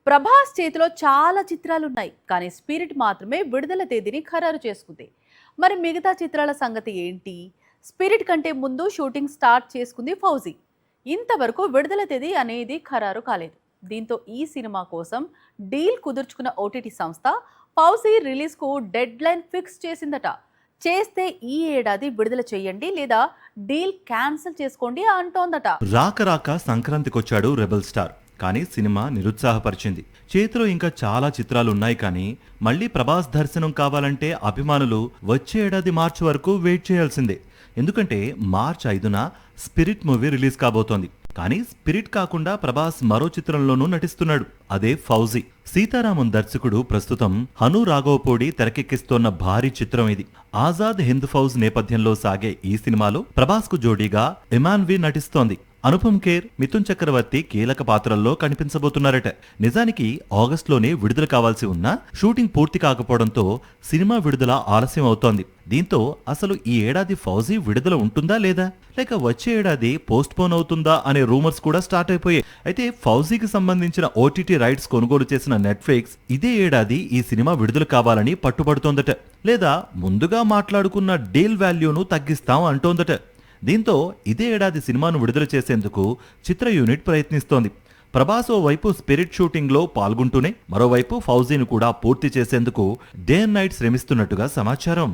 ప్రభాస్ చేతిలో చాలా చిత్రాలున్నాయి, కానీ స్పిరిట్ మాత్రమే విడుదల తేదీని ఖరారు చేసుకుంది. మరి మిగతా చిత్రాల సంగతి ఏంటి? స్పిరిట్ కంటే ముందు షూటింగ్ స్టార్ట్ చేసుకుంది ఫౌజీ. ఇంతవరకు విడుదల తేదీ అనేది ఖరారు కాలేదు. దీంతో ఈ సినిమా కోసం డీల్ కుదుర్చుకున్న ఓటీటీ సంస్థ ఫౌజీ రిలీజ్కు డెడ్ లైన్ ఫిక్స్ చేసిందట. చేస్తే ఈ ఏడాది విడుదల చేయండి, లేదా డీల్ క్యాన్సిల్ చేసుకోండి అంటోందట. రాక రాక సంక్రాంతికొచ్చాడు రెబల్ స్టార్. కానీ సినిమా నిరుత్సాహపరిచింది. చేతిలో ఇంకా చాలా చిత్రాలున్నాయి, కానీ మళ్ళీ ప్రభాస్ దర్శనం కావాలంటే అభిమానులు వచ్చే ఏడాది మార్చి వరకు వెయిట్ చేయాల్సిందే. ఎందుకంటే మార్చ్ 5న స్పిరిట్ మూవీ రిలీజ్ కాబోతోంది. కానీ స్పిరిట్ కాకుండా ప్రభాస్ మరో చిత్రంలోనూ నటిస్తున్నాడు. అదే ఫౌజీ. సీతారామన్ దర్శకుడు ప్రస్తుతం హను రాఘవపూడి తెరకెక్కిస్తోన్న భారీ చిత్రం ఇది. ఆజాద్ హింద్ ఫౌజ్ నేపథ్యంలో సాగే ఈ సినిమాలో ప్రభాస్ కు జోడీగా ఇమాన్వి నటిస్తోంది. అనుపమ్ ఖేర్, మిథున్ చక్రవర్తి కీలక పాత్రల్లో కనిపించబోతున్నారట. నిజానికి ఆగస్టులోనే విడుదల కావాల్సి ఉన్నా షూటింగ్ పూర్తి కాకపోవడంతో సినిమా విడుదల ఆలస్యం అవుతోంది. దీంతో అసలు ఈ ఏడాది ఫౌజీ విడుదల ఉంటుందా లేదా, లేక వచ్చే ఏడాది పోస్ట్ పోన్ అవుతుందా అనే రూమర్స్ కూడా స్టార్ట్ అయిపోయాయి. అయితే ఫౌజీకి సంబంధించిన ఓటీటీ రైట్స్ కొనుగోలు చేసిన నెట్ఫ్లిక్స్ ఇదే ఏడాది ఈ సినిమా విడుదల కావాలని పట్టుబడుతోందట. లేదా ముందుగా మాట్లాడుకున్న డీల్ వాల్యూను తగ్గిస్తాం అంటోందట. దీంతో ఇదే ఏడాది సినిమాను విడుదల చేసేందుకు చిత్ర యూనిట్ ప్రయత్నిస్తోంది. ప్రభాస్ ఓ వైపు స్పిరిట్ షూటింగ్ లో పాల్గొంటూనే మరోవైపు ఫౌజీని కూడా పూర్తి చేసేందుకు డే అండ్ నైట్ శ్రమిస్తున్నట్టుగా సమాచారం.